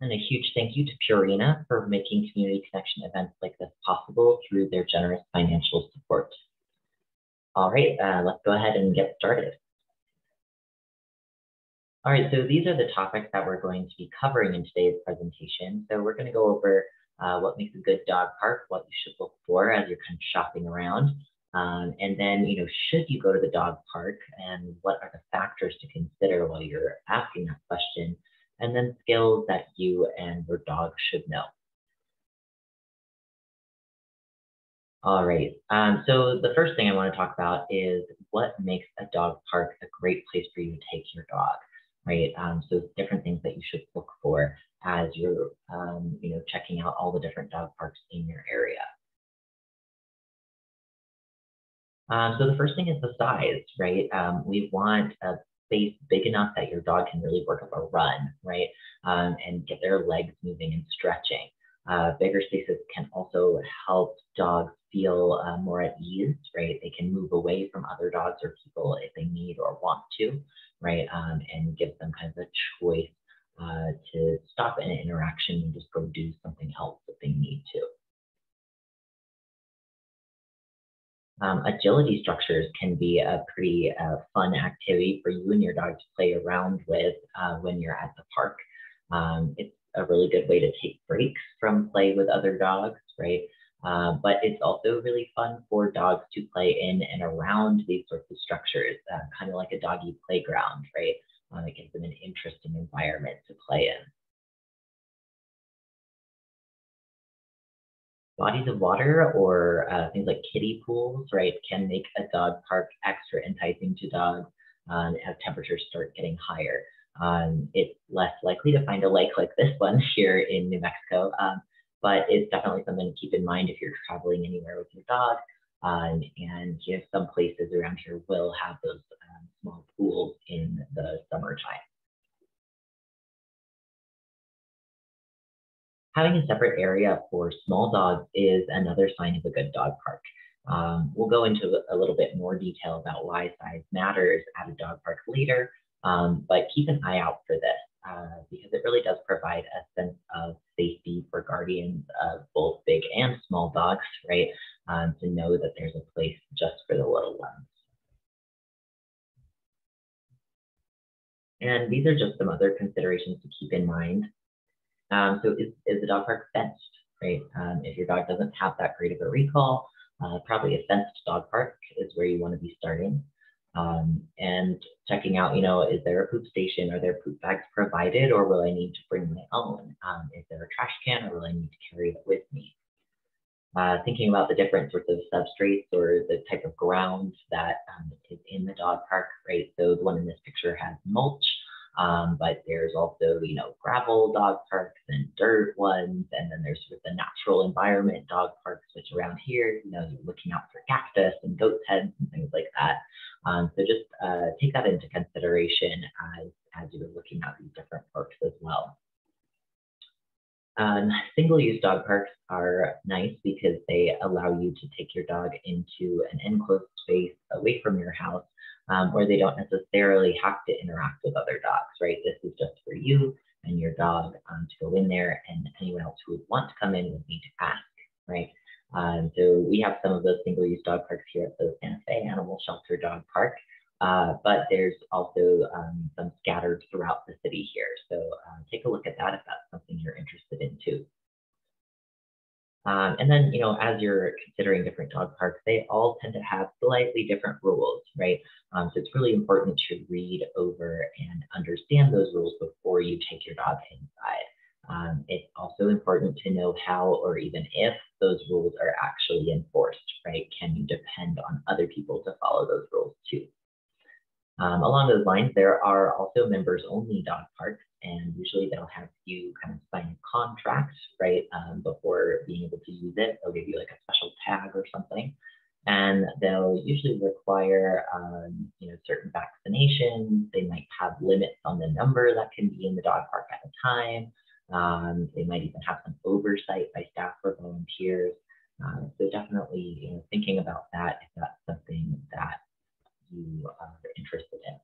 And a huge thank you to Purina for making community connection events like this possible through their generous financial support. All right, let's go ahead and get started. All right, so these are the topics that we're going to be covering in today's presentation. So we're going to go over what makes a good dog park, what you should look for as you're kind of shopping around. And then, should you go to the dog park, and what are the factors to consider while you're asking that question? And then skills that you and your dog should know. All right, so the first thing I want to talk about is what makes a dog park a great place for you to take your dog, right? So different things that you should look for as you're, checking out all the different dog parks in your area. So the first thing is the size, right? We want a space big enough that your dog can really work up a run, right? And get their legs moving and stretching. Bigger spaces can also help dogs feel more at ease, right? They can move away from other dogs or people if they need or want to, right? And give them kind of a choice to stop an interaction and just go do something else if they need to. Agility structures can be a pretty fun activity for you and your dog to play around with when you're at the park. It's a really good way to take breaks from play with other dogs, right? But it's also really fun for dogs to play in and around these sorts of structures, kind of like a doggy playground, right? It gives them an interesting environment to play in. Bodies of water or things like kiddie pools, right, can make a dog park extra enticing to dogs as temperatures start getting higher. It's less likely to find a lake like this one here in New Mexico, but it's definitely something to keep in mind if you're traveling anywhere with your dog. And some places around here will have those small pools in the summertime. Having a separate area for small dogs is another sign of a good dog park. We'll go into a little bit more detail about why size matters at a dog park later, but keep an eye out for this because it really does provide a sense of safety for guardians of both big and small dogs, right? To know that there's a place just for the little ones. And these are just some other considerations to keep in mind. So is the dog park fenced, right? If your dog doesn't have that great of a recall, probably a fenced dog park is where you want to be starting. And checking out, is there a poop station? Are there poop bags provided, or will I need to bring my own? Is there a trash can, or will I need to carry it with me? Thinking about the different sorts of substrates or the type of ground that is in the dog park, right? So the one in this picture has mulch, but there's also, gravel dog parks and dirt ones, and then there's sort of the natural environment dog parks, which around here, you're looking out for cactus and goat's heads and things like that. So just take that into consideration as you're looking at these different parks as well. Single-use dog parks are nice because they allow you to take your dog into an enclosed space away from your house where they don't necessarily have to interact with other dogs, right? This is just for you and your dog to go in there, and anyone else who would want to come in would need to ask, right? So we have some of those single-use dog parks here at the Santa Fe Animal Shelter Dog Park. But there's also some scattered throughout the city here. So take a look at that if that's something you're interested in too. And then, as you're considering different dog parks, they all tend to have slightly different rules, right? So it's really important to read over and understand those rules before you take your dog inside. It's also important to know how or even if those rules are actually enforced, right? Can you depend on other people to follow those rules too? Along those lines, there are also members-only dog parks, and usually they'll have you kind of sign a contract, right, before being able to use it. They'll give you like a special tag or something, and they'll usually require, certain vaccinations. They might have limits on the number that can be in the dog park at a time. They might even have some oversight by staff or volunteers. So definitely, thinking about that if that's something that you are interested in.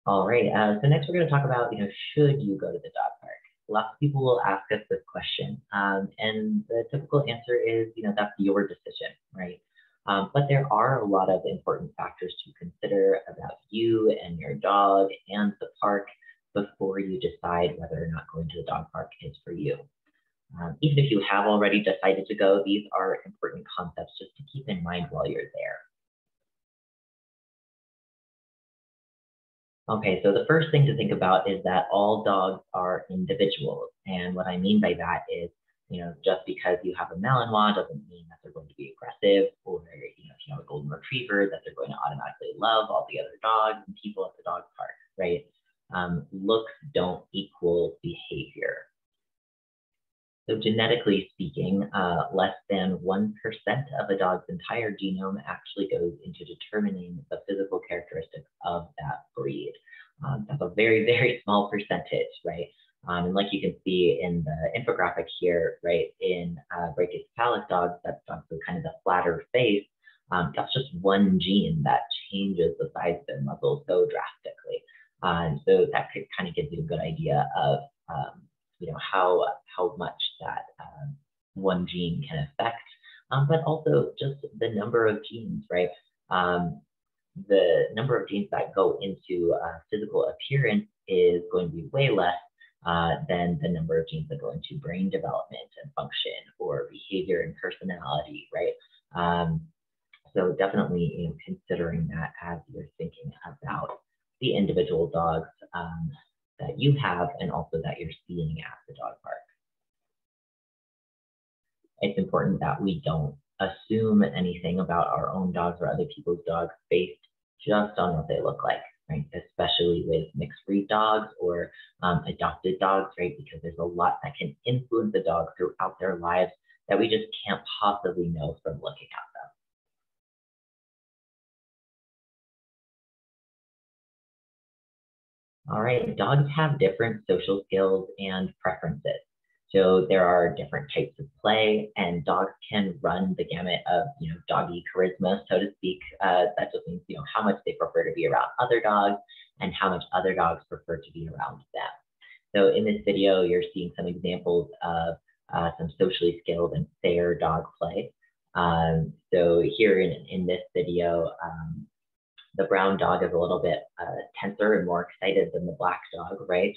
All right, so next we're going to talk about, should you go to the dog park? Lots of people will ask us this question, and the typical answer is, that's your decision, right? But there are a lot of important factors to consider about you and your dog and the park before you decide whether or not going to the dog park is for you. Even if you have already decided to go, these are important concepts just to keep in mind while you're there. Okay, so the first thing to think about is that all dogs are individuals. And what I mean by that is, just because you have a Malinois doesn't mean that they're going to be aggressive, or, if you have a Golden Retriever, that they're going to automatically love all the other dogs and people at the dog park, right? Looks don't equal behavior. So genetically speaking, less than 1% of a dog's entire genome actually goes into determining the physical characteristics of that breed. That's a very, very small percentage, right? And like you can see in the infographic here, right, in brachycephalic dogs, that's dogs with kind of the flatter face, that's just one gene that changes the size of their muzzle so drastically. So that could kind of give you a good idea of how much that one gene can affect, but also just the number of genes, right? The number of genes that go into physical appearance is going to be way less than the number of genes that go into brain development and function or behavior and personality, right? So definitely, considering that as you're thinking about the individual dogs that you have and also that you're seeing at the dog park. It's important that we don't assume anything about our own dogs or other people's dogs based just on what they look like, right? Especially with mixed breed dogs or adopted dogs, right? Because there's a lot that can influence the dog throughout their lives that we just can't possibly know from looking at them. All right, dogs have different social skills and preferences. So there are different types of play, and dogs can run the gamut of, doggy charisma, so to speak. That just means, how much they prefer to be around other dogs and how much other dogs prefer to be around them. So in this video, you're seeing some examples of some socially skilled and fair dog play. So here in this video, the brown dog is a little bit tenser and more excited than the black dog, right?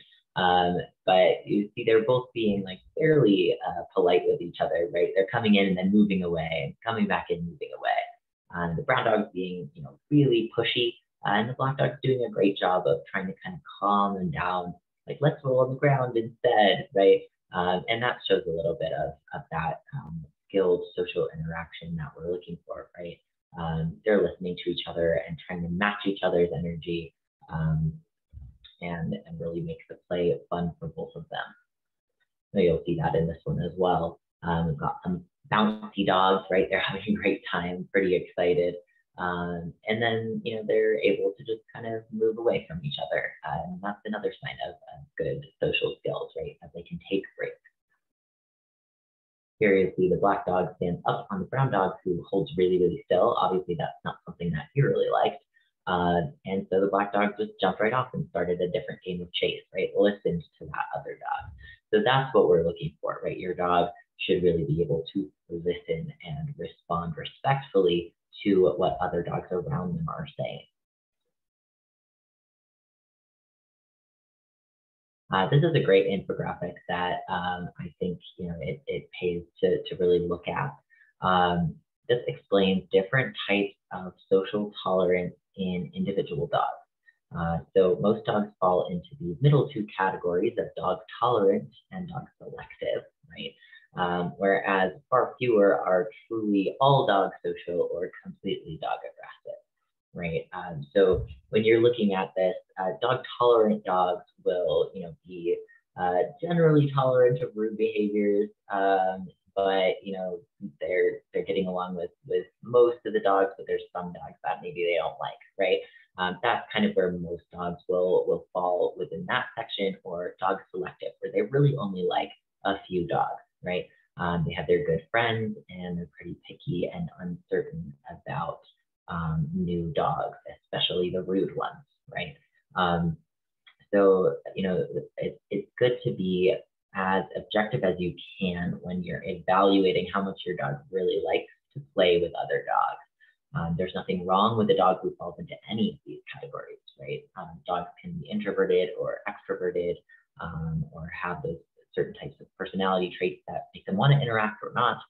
But you see they're both being like fairly polite with each other, right? They're coming in and then moving away and coming back in, moving away. The brown dog's being, really pushy, and the black dog's doing a great job of trying to kind of calm them down, like let's roll on the ground instead, right? And that shows a little bit of that skilled social interaction that we're looking for, right? They're listening to each other and trying to match each other's energy and really make the play fun for both of them. So you'll see that in this one as well. We've got some bouncy dogs, right? They're having a great time, pretty excited. And then, they're able to just kind of move away from each other. And that's another sign of good social skills, right? As they can take breaks. Here you see the black dog stands up on the brown dog who holds really, really still. Obviously, that's not something that he really liked. And so the black dog just jumped right off and started a different game of chase, right? Listened to that other dog. So that's what we're looking for, right? Your dog should really be able to listen and respond respectfully to what other dogs around them are saying. This is a great infographic that I think it pays to really look at. This explains different types of social tolerance in individual dogs. So most dogs fall into the middle two categories of dog tolerant and dog selective, right? Whereas far fewer are truly all dog social or completely dog aggressive, right? So when you're looking at this, dog tolerant dogs will, be generally tolerant of rude behaviors, but they're getting along with most of the dogs, but there's some dogs that maybe they don't like, right? That's kind of where most dogs will fall within that section, or dog selective, where they really only like a few dogs, right? They have their good friends and they're pretty picky and uncertain about new dogs, especially the rude ones, right? So, it's good to be as objective as you can when you're evaluating how much your dog really likes to play with other dogs. There's nothing wrong with a dog who falls into any of these categories, right? Dogs can be introverted or extroverted, or have those certain types of personality traits that make them want to interact or not,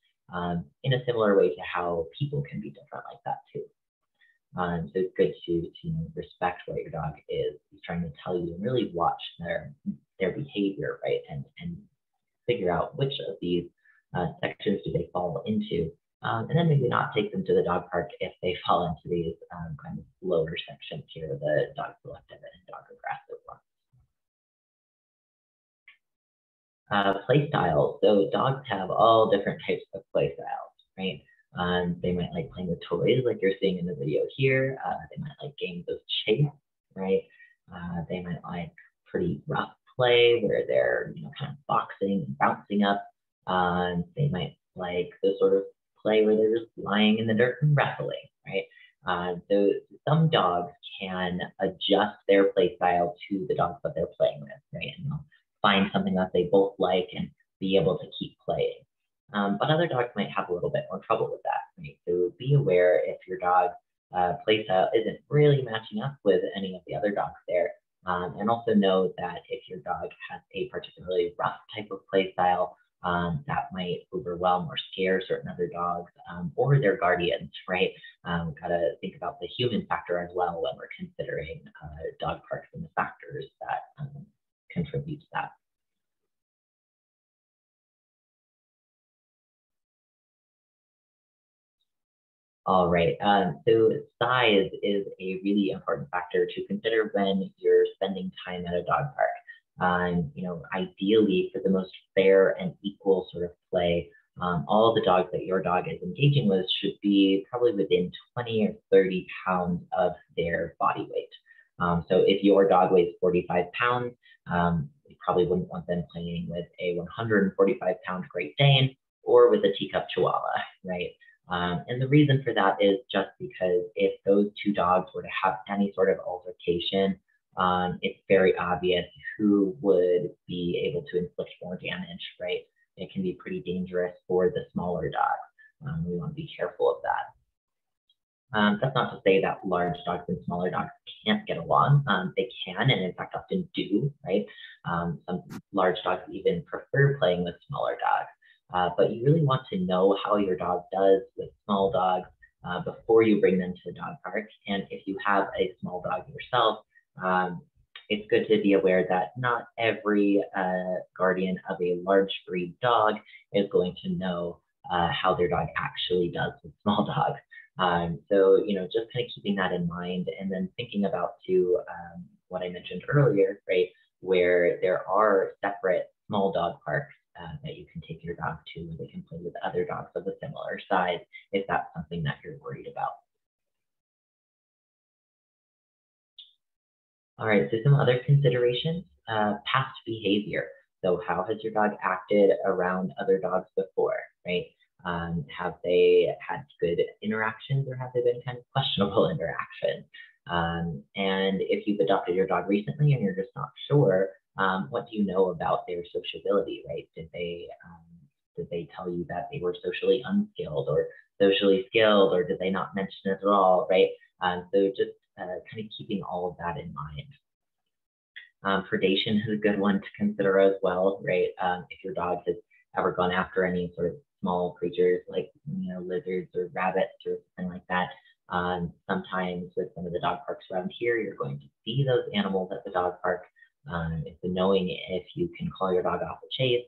in a similar way to how people can be different like that too. So it's good to respect what your dog is trying to tell you and really watch their behavior, right? And figure out which of these sections do they fall into. And then maybe not take them to the dog park if they fall into these kind of lower sections here, the dog selective and dog aggressive ones. Play styles. So dogs have all different types of play styles, right? They might like playing with toys like you're seeing in the video here. They might like games of chase, right? They might like pretty rough play where they're kind of boxing and bouncing up. They might like the sort of play where they're just lying in the dirt and wrestling, right? So some dogs can adjust their play style to the dogs that they're playing with, right? And they'll find something that they both like and be able to keep playing. But other dogs might have a little bit more trouble with that, right? So be aware if your dog play style isn't really matching up with any of the other dogs there. And also know that if your dog has a particularly rough type of play style, that might overwhelm or scare certain other dogs or their guardians, right? We've got to think about the human factor as well when we're considering dog parks and the factors that contribute to that. All right, so size is a really important factor to consider when you're spending time at a dog park. Ideally for the most fair and equal sort of play, all the dogs that your dog is engaging with should be probably within 20 or 30 pounds of their body weight. So if your dog weighs 45 pounds, you probably wouldn't want them playing with a 145-pound Great Dane or with a teacup Chihuahua, right? And the reason for that is just because if those two dogs were to have any sort of altercation, it's very obvious who would be able to inflict more damage, right? It can be pretty dangerous for the smaller dogs. We want to be careful of that. That's not to say that large dogs and smaller dogs can't get along. They can, and in fact often do, right? Some large dogs even prefer playing with smaller dogs. But you really want to know how your dog does with small dogs before you bring them to the dog park. And if you have a small dog yourself, it's good to be aware that not every guardian of a large breed dog is going to know how their dog actually does with small dogs. So, just kind of keeping that in mind and then thinking about too, what I mentioned earlier, right, where there are separate small dog parks that you can take your dog to where they can play with other dogs of a similar size if that's something that you're worried about. All right, so some other considerations, past behavior. So how has your dog acted around other dogs before, right? Have they had good interactions or have they been kind of questionable interactions? And if you've adopted your dog recently and you're just not sure, what do you know about their sociability, right? Did they tell you that they were socially unskilled or socially skilled, or did they not mention it at all, right? So just kind of keeping all of that in mind. Predation is a good one to consider as well, right? If your dog has ever gone after any sort of small creatures like lizards or rabbits or something like that. Sometimes with some of the dog parks around here, you're going to see those animals at the dog park. It's knowing if you can call your dog off a chase,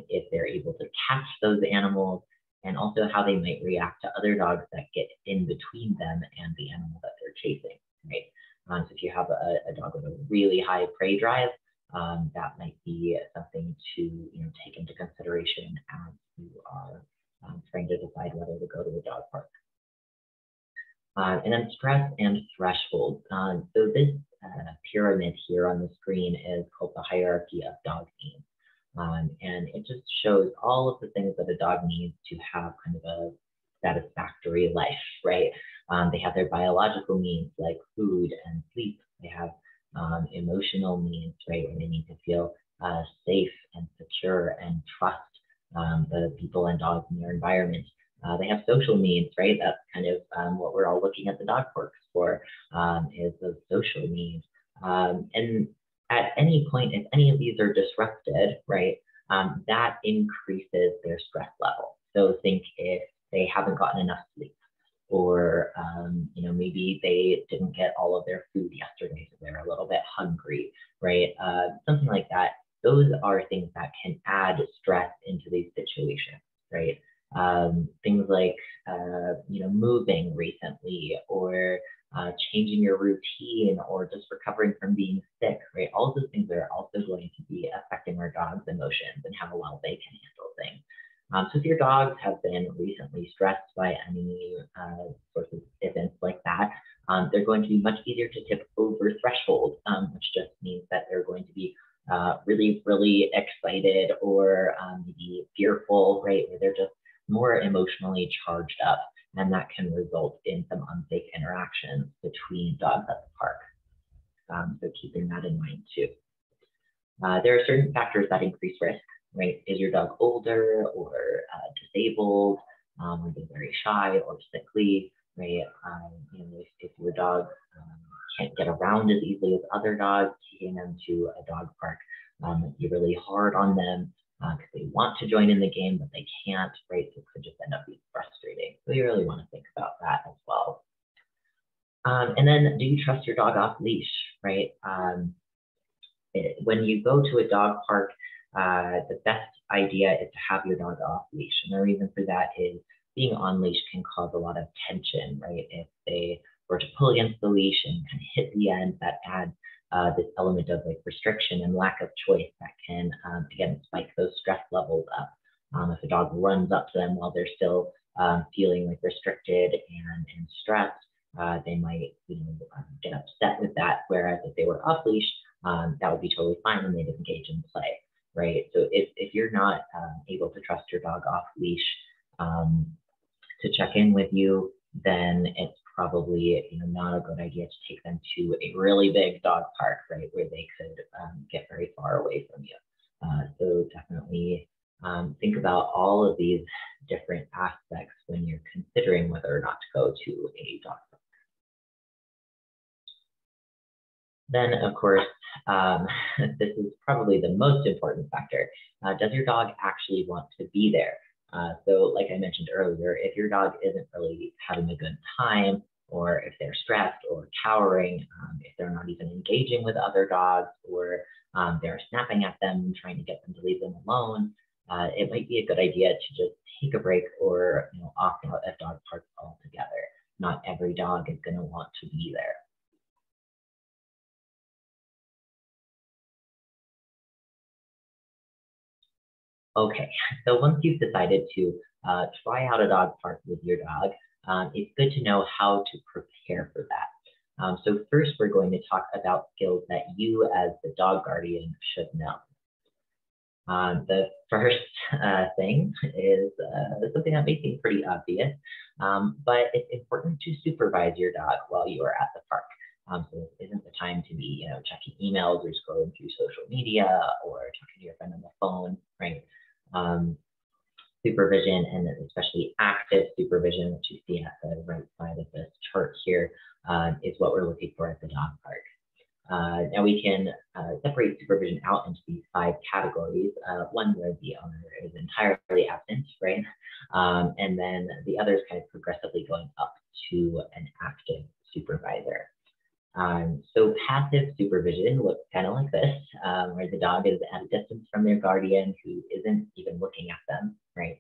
if they're able to catch those animals, and also how they might react to other dogs that get in between them and the animal that they're chasing, right? So if you have a dog with a really high prey drive, that might be something to take into consideration as you are trying to decide whether to go to the dog park. And then stress and thresholds. So this pyramid here on the screen is called the hierarchy of dog needs. And it just shows all of the things that a dog needs to have kind of a satisfactory life, right? They have their biological needs like food and sleep. They have emotional needs, right? Where they need to feel safe and secure and trust the people and dogs in their environment. They have social needs, right? That's kind of what we're all looking at the dog parks for, is those social needs. And at any point, if any of these are disrupted, right, that increases their stress level. So think if they haven't gotten enough sleep, or maybe they didn't get all of their food yesterday, so they're a little bit hungry, right? Something like that. Those are things that can add stress into these situations, right? Things like moving recently, or changing your routine, or just recovering from being sick, right? All of those things are also going to be affecting our dog's emotions and how well they can handle things. So if your dogs have been recently stressed by any sorts of events like that, they're going to be much easier to tip over threshold, which just means that they're going to be really, really excited, or maybe fearful, right? Where they're just more emotionally charged up, and that can result in some unsafe interactions between dogs at the park. So keeping that in mind too. There are certain factors that increase risk, right? Is your dog older, or disabled, or they're very shy or sickly, right? If your dog can't get around as easily as other dogs, taking them to a dog park might be really hard on them, because they want to join in the game, but they can't, right? So it could just end up being frustrating. So you really want to think about that as well. And then, do you trust your dog off leash, right? When you go to a dog park, the best idea is to have your dog off leash. And the reason for that is being on leash can cause a lot of tension, right? If they were to pull against the leash and kind of hit the end, that adds this element of like restriction and lack of choice that can, again, spike those stress levels up. If a dog runs up to them while they're still feeling like restricted and stressed, they might get upset with that. Whereas if they were off leash, that would be totally fine and they'd engage in play, right? So if you're not able to trust your dog off leash to check in with you, then it's probably not a good idea to take them to a really big dog park, right, where they could get very far away from you. So definitely think about all of these different aspects when you're considering whether or not to go to a dog park. Then, of course, this is probably the most important factor. Does your dog actually want to be there? So like I mentioned earlier, if your dog isn't really having a good time, or if they're stressed or cowering, if they're not even engaging with other dogs, or they're snapping at them, trying to get them to leave them alone, it might be a good idea to just take a break, or opt out at dog parks altogether. Not every dog is going to want to be there. Okay, so once you've decided to try out a dog park with your dog, it's good to know how to prepare for that. So first, we're going to talk about skills that you as the dog guardian should know. The first thing is something that may seem pretty obvious, but it's important to supervise your dog while you are at the park. So this isn't the time to be, checking emails or scrolling through social media or talking to your friend on the phone, right? Supervision, and especially active supervision, which you see at the right side of this chart here, is what we're looking for at the dog park. Now we can separate supervision out into these 5 categories. One where the owner is entirely absent, right? And then the others kind of progressively going up to an active supervisor. So passive supervision looks kind of like this, where the dog is at a distance from their guardian who isn't even looking at them, right?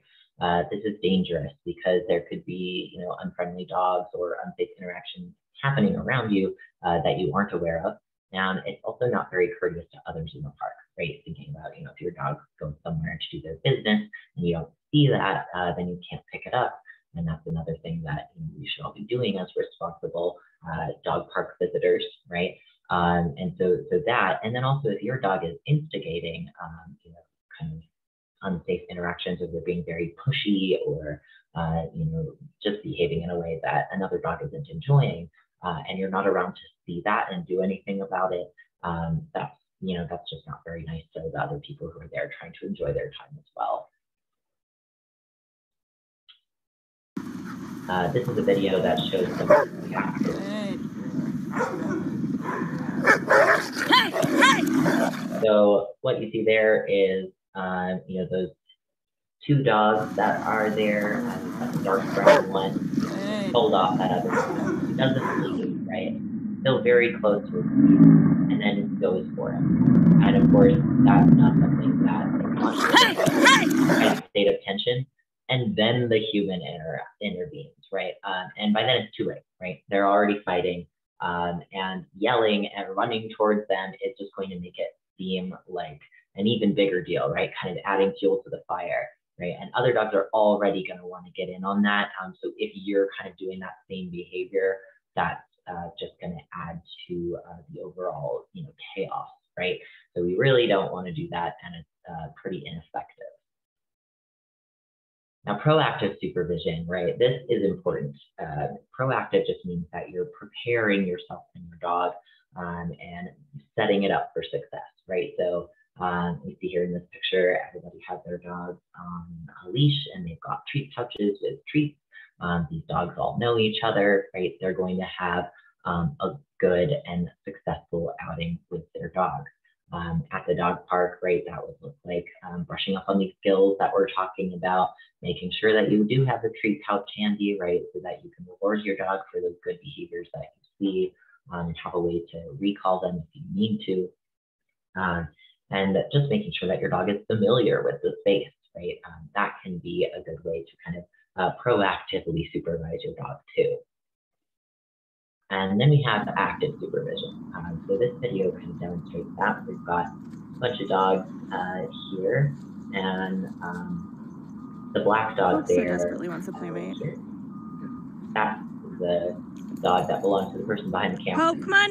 This is dangerous because there could be, unfriendly dogs or unsafe interactions happening around you that you aren't aware of. And it's also not very courteous to others in the park, right? Thinking about, if your dog goes somewhere to do their business and you don't see that, then you can't pick it up. And that's another thing that we should all be doing as responsible dog park visitors, right? And so that, and then also if your dog is instigating, kind of unsafe interactions, or they're being very pushy, or just behaving in a way that another dog isn't enjoying, and you're not around to see that and do anything about it, that's, you know, that's just not very nice to the other people who are there trying to enjoy their time as well. This is a video that shows some active. So what you see there is, you know, those two dogs that are there. The dark brown one pulled off that other dog. He doesn't leave, right? Still very close to his feet, and then goes for him. And of course, that's not something that they want. A state of tension, and then the human intervenes, right? And by then it's too late, right? They're already fighting, and yelling and running towards them is just going to make it seem like an even bigger deal, right? Kind of adding fuel to the fire, right? And other dogs are already going to want to get in on that. So if you're kind of doing that same behavior, that's just going to add to the overall, you know, chaos, right? So we really don't want to do that, and it's pretty ineffective. Now, proactive supervision, right? This is important. Proactive just means that you're preparing yourself and your dog and setting it up for success, right? So you see here in this picture, everybody has their dogs on a leash, and they've got treat pouches with treats. These dogs all know each other, right? They're going to have a good and successful outing with their dog. At the dog park, right, that would look like brushing up on these skills that we're talking about, making sure that you do have the treat pouch handy, right, so that you can reward your dog for those good behaviors that you see, and have a way to recall them if you need to. And just making sure that your dog is familiar with the space, right? That can be a good way to kind of proactively supervise your dog too. And then we have active supervision. So this video kind of demonstrates that. We've got a bunch of dogs here, and the black dog there. So desperately wants a playmate. That's the dog that belongs to the person behind the camera. Oh, come on.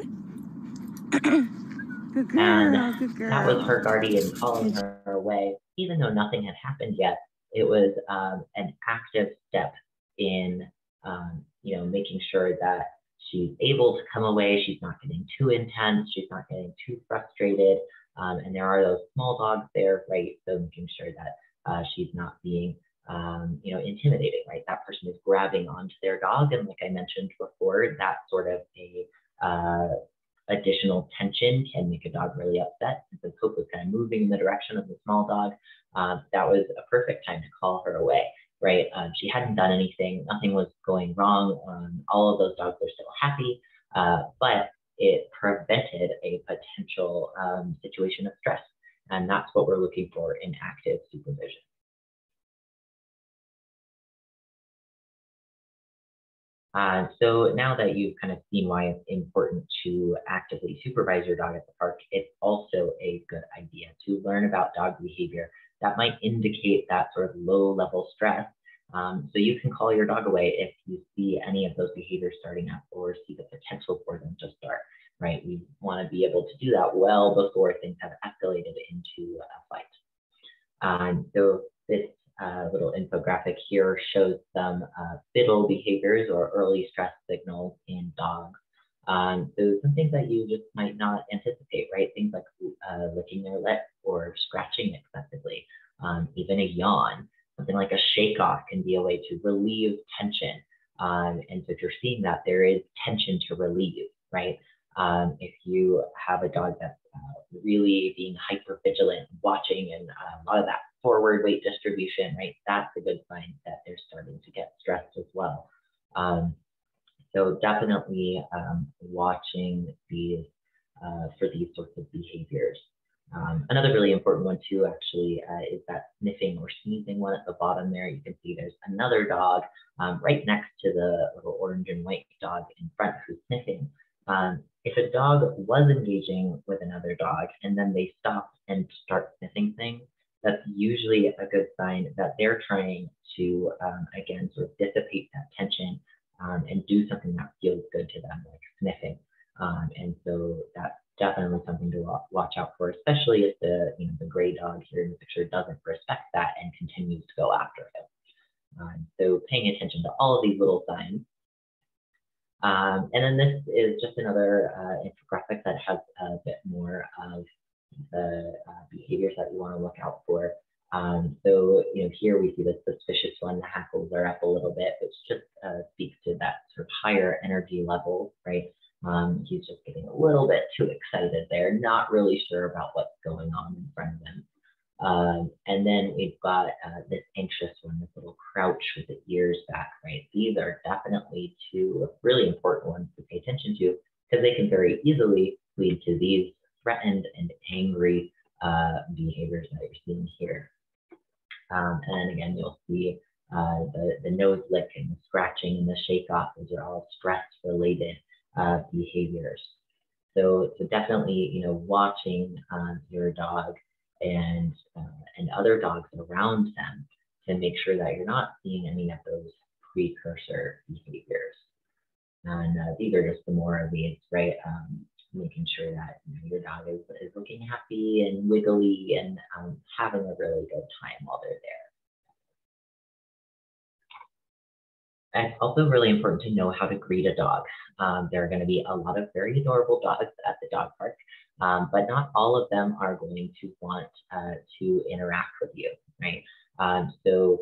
Good girl, and good girl. That was her guardian calling her away, even though nothing had happened yet. It was an active step in, you know, making sure that she's able to come away. She's not getting too intense. She's not getting too frustrated. And there are those small dogs there, right? So making sure that she's not being, you know, intimidated, right? That person is grabbing onto their dog. And like I mentioned before, that sort of a additional tension can make a dog really upset. And since Hope was kind of moving in the direction of the small dog, that was a perfect time to call her away, right? She hadn't done anything, nothing was going wrong. All of those dogs were still happy, but it prevented a potential situation of stress. And that's what we're looking for in active supervision. So now that you've kind of seen why it's important to actively supervise your dog at the park, it's also a good idea to learn about dog behavior that might indicate that sort of low-level stress. So you can call your dog away if you see any of those behaviors starting up or see the potential for them to start, right? We want to be able to do that well before things have escalated into a fight. So this little infographic here shows some fiddle behaviors or early stress signals in dogs. So some things that you just might not anticipate, right? Things like licking their lip or scratching excessively, even a yawn. Something like a shake off can be a way to relieve tension. And so if you're seeing that, there is tension to relieve, right? If you have a dog that's really being hyper vigilant, watching, and a lot of that forward weight distribution, right? That's a good sign that they're starting to get stressed as well. So definitely watching these for these sorts of behaviors. Another really important one too, actually, is that sniffing or sneezing one at the bottom there. You can see there's another dog right next to the little orange and white dog in front who's sniffing. If a dog was engaging with another dog and then they stop and start sniffing things, that's usually a good sign that they're trying to, again, sort of dissipate that tension and do something that feels good to them, like sniffing. And so that's definitely something to watch out for, especially if the, you know, the gray dog here in the picture doesn't respect that and continues to go after him. So paying attention to all of these little signs. And then this is just another infographic that has a bit more of the behaviors that we want to look out for. So, here we see the suspicious one, the hackles are up a little bit, which just speaks to that sort of higher energy level, right? He's just getting a little bit too excited there, not really sure about what's going on in front of him. And then we've got this anxious one, this little crouch with the ears back, right? These are definitely two really important ones to pay attention to because they can very easily lead to these threatened and angry behaviors that you're seeing here. And then again, you'll see the nose lick and the scratching and the shake off. Those are all stress related behaviors. So definitely, watching your dog and other dogs around them to make sure that you're not seeing any of those precursor behaviors. And these are just the more of these, right? Making sure that your dog is looking happy and wiggly and having a really good time while they're there. It's also really important to know how to greet a dog. There are going to be a lot of very adorable dogs at the dog park, but not all of them are going to want to interact with you, right? So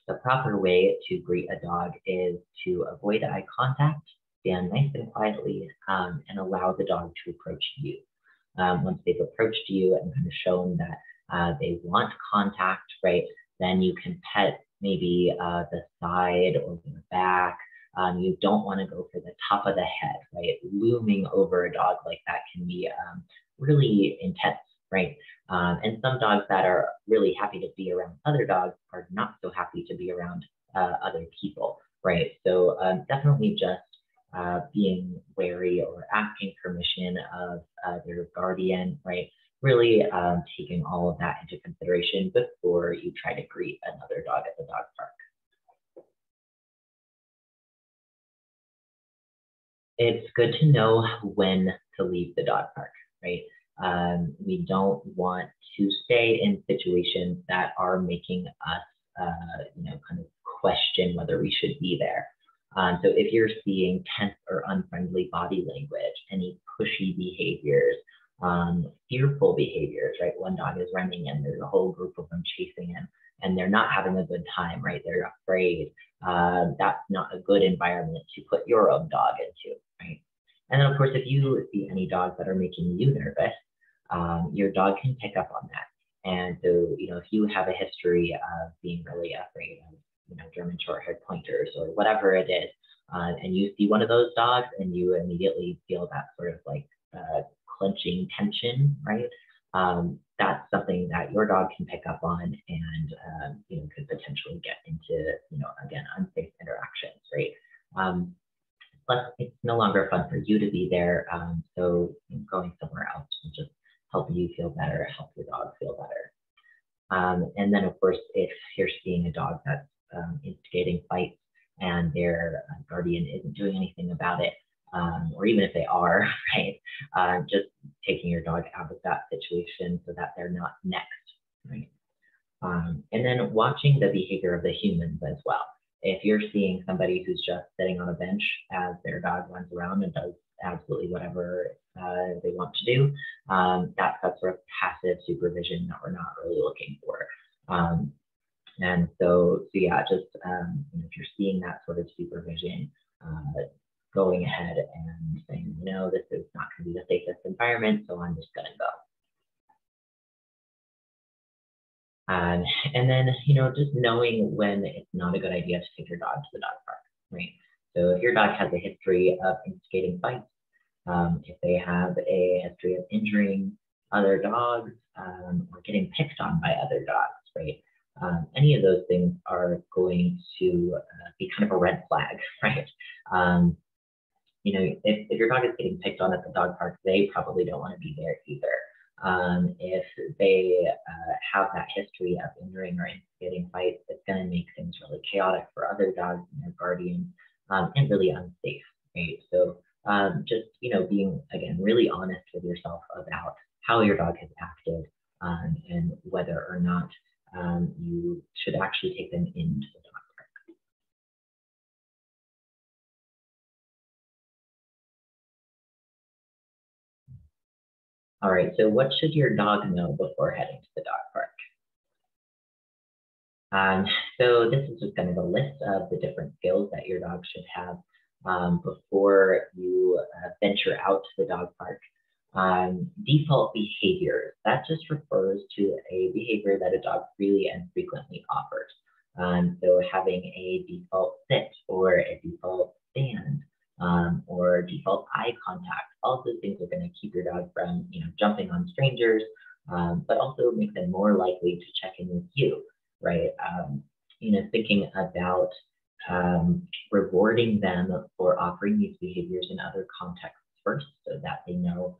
the proper way to greet a dog is to avoid eye contact, stand nice and quietly, and allow the dog to approach you. Once they've approached you and kind of shown that they want contact, right, then you can pet maybe the side or the back. You don't want to go for the top of the head, right? Looming over a dog like that can be really intense, right? And some dogs that are really happy to be around other dogs are not so happy to be around other people, right? So definitely just being wary or asking permission of their guardian, right? Really taking all of that into consideration before you try to greet another dog at the dog park. It's good to know when to leave the dog park, right? We don't want to stay in situations that are making us, kind of question whether we should be there. So if you're seeing tense or unfriendly body language, any pushy behaviors, fearful behaviors, right? One dog is running and there's a whole group of them chasing him and they're not having a good time, right? They're afraid. That's not a good environment to put your own dog into, right? And then of course, if you see any dogs that are making you nervous, your dog can pick up on that. And so, if you have a history of being really afraid of, German Shorthair pointers or whatever it is, and you see one of those dogs and you immediately feel that sort of like clenching tension, right? That's something that your dog can pick up on and, could potentially get into, again, unsafe interactions, right? Plus, it's no longer fun for you to be there. So going somewhere else will just help you feel better, help your dog feel better. And then, of course, if you're seeing a dog that's instigating fights and their guardian isn't doing anything about it, or even if they are, right, just taking your dog out of that situation so that they're not next, right? And then watching the behavior of the humans as well. If you're seeing somebody who's just sitting on a bench as their dog runs around and does absolutely whatever they want to do, that's that sort of passive supervision that we're not really looking for. And so yeah, just if you're seeing that sort of supervision, going ahead and saying, this is not going to be the safest environment, so I'm just going to go. And then, just knowing when it's not a good idea to take your dog to the dog park, right? So if your dog has a history of instigating fights, if they have a history of injuring other dogs or getting picked on by other dogs, right? Any of those things are going to be kind of a red flag, right? If your dog is getting picked on at the dog park, they probably don't want to be there either. If they have that history of injuring or instigating fights, it's going to make things really chaotic for other dogs and their guardians and really unsafe, right? So just, being, again, really honest with yourself about how your dog has acted and whether or not you should actually take them into the dog All right, so what should your dog know before heading to the dog park? So this is just kind of a list of the different skills that your dog should have before you venture out to the dog park. Default behaviors, that just refers to a behavior that a dog freely and frequently offers. So having a default sit or a default stand or default eye contact, all of those things are going to keep your dog from jumping on strangers, but also make them more likely to check in with you, right? Thinking about rewarding them for offering these behaviors in other contexts first, so that they know,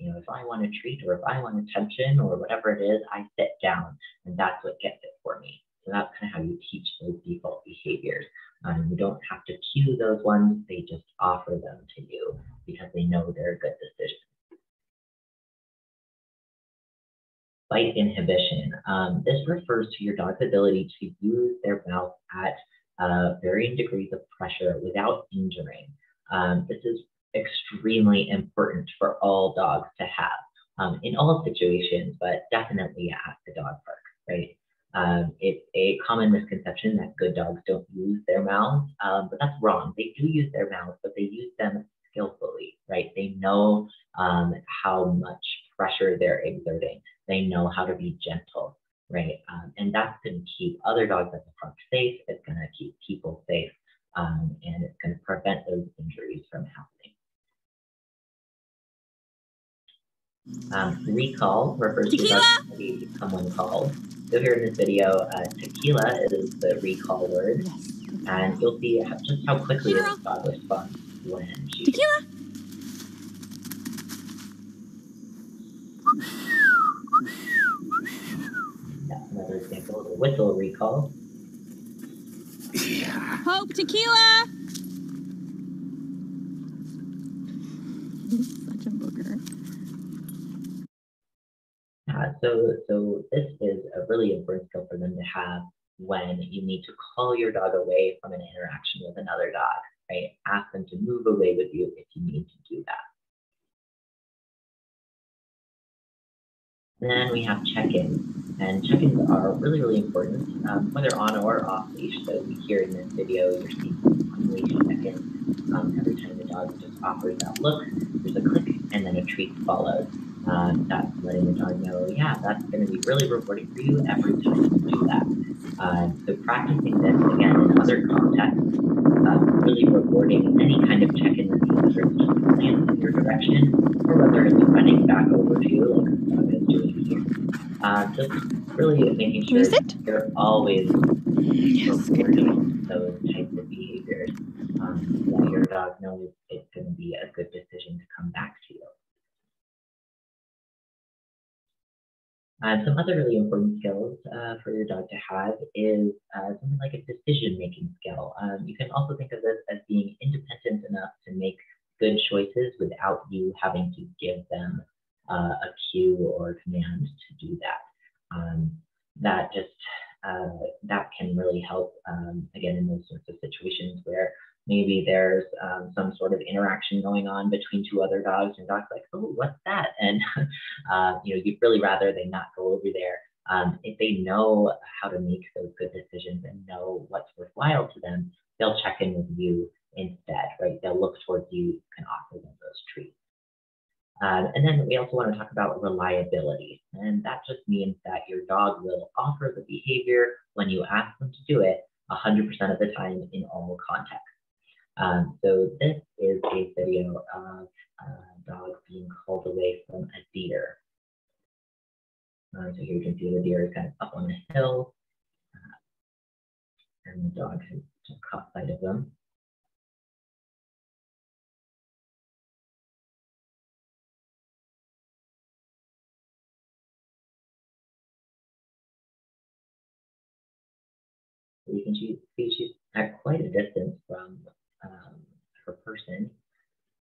if I want a treat or if I want attention or whatever it is, I sit down and that's what gets it for me. So that's kind of how you teach those default behaviors. You don't have to cue those ones, they just offer them to you because they know they're a good decision. Bite inhibition. This refers to your dog's ability to use their mouth at varying degrees of pressure without injuring. This is extremely important for all dogs to have in all situations, but definitely at the dog park, right? It's a common misconception that good dogs don't use their mouths, but that's wrong. They do use their mouths, but they use them skillfully, right? They know how much pressure they're exerting. They know how to be gentle, right? And that's going to keep other dogs at the park safe. It's going to keep people safe, and it's going to prevent those injuries from happening. Recall refers to dogs ready to someone called. So here in this video, tequila is the recall word, and you'll see just how quickly this dog responds when she... Tequila! That's another example of a whistle recall. Hope, tequila! Such a booger. So this is a really important skill for them to have when you need to call your dog away from an interaction with another dog, right? Ask them to move away with you if you need to do that. Then we have check-ins, and check-ins are really, really important, whether on or off leash. So here in this video, you're seeing on-leash check-ins. Every time the dog just offers that look, there's a click and then a treat follows. That's letting the dog know, yeah, that's going to be really rewarding for you every time you do that. So practicing this, again, in other contexts, really rewarding any kind of check-in that the user just glance in your direction, or whether it's running back over to you, like the dog is doing here. Just really making sure you're always rewarding those types of behaviors, so that your dog knows it's going to be a good decision to come back to you. Some other really important skills for your dog to have is something like a decision-making skill. You can also think of this as being independent enough to make good choices without you having to give them a cue or a command to do that. That can really help, again, in those sorts of situations where maybe there's some sort of interaction going on between two other dogs, and dog's like, oh, what's that? And you'd really rather they not go over there. If they know how to make those good decisions and know what's worthwhile to them, they'll check in with you instead, right? They'll look towards you, you can offer them those treats. And then we also want to talk about reliability. And that just means that your dog will offer the behavior when you ask them to do it 100% of the time in all contexts. So this is a video of a dog being called away from a deer. So here you can see the deer is kind of up on the hill, and the dog has just caught sight of them. So you can see she's at quite a distance from her person.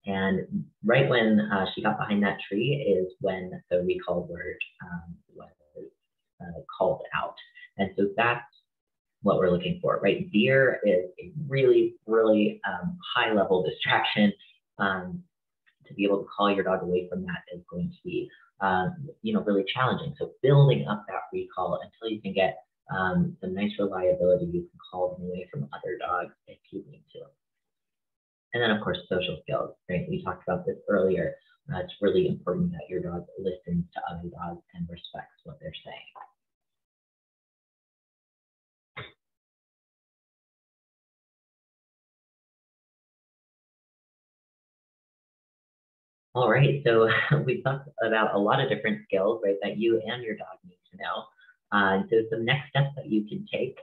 And right when she got behind that tree is when the recall word was called out. And so that's what we're looking for, right? Deer is a really, really high level distraction. to be able to call your dog away from that is going to be, really challenging. So building up that recall until you can get some nice reliability, you can call them away from other dogs if you need to. And then, of course, social skills, right? We talked about this earlier. It's really important that your dog listens to other dogs and respects what they're saying. All right, so we talked about a lot of different skills, right, that you and your dog need to know. So some next steps that you can take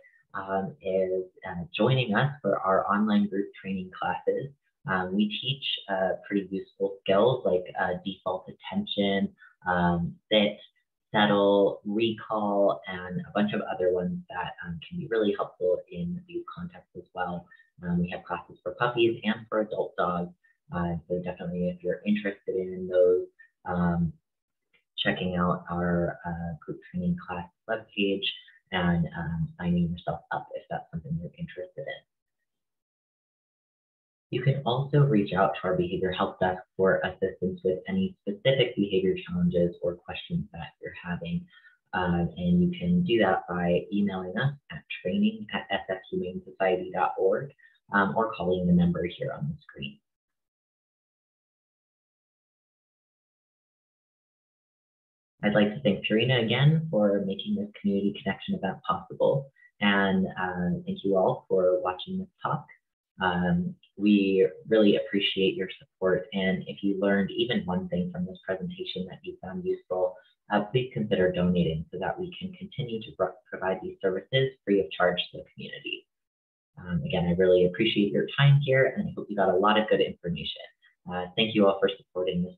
is joining us for our online group training classes. We teach pretty useful skills like default attention, sit, settle, recall, and a bunch of other ones that can be really helpful in these contexts as well. We have classes for puppies and for adult dogs. So definitely, if you're interested in those, checking out our group training class webpage and signing yourself up if that's something you're interested in. You can also reach out to our behavior help desk for assistance with any specific behavior challenges or questions that you're having. And you can do that by emailing us at training@sfhumanesociety.org or calling the number here on the screen. I'd like to thank Purina again for making this community connection event possible. And thank you all for watching this talk. We really appreciate your support. And if you learned even one thing from this presentation that you found useful, please consider donating so that we can continue to provide these services free of charge to the community. Again, I really appreciate your time here, and I hope you got a lot of good information. Thank you all for supporting this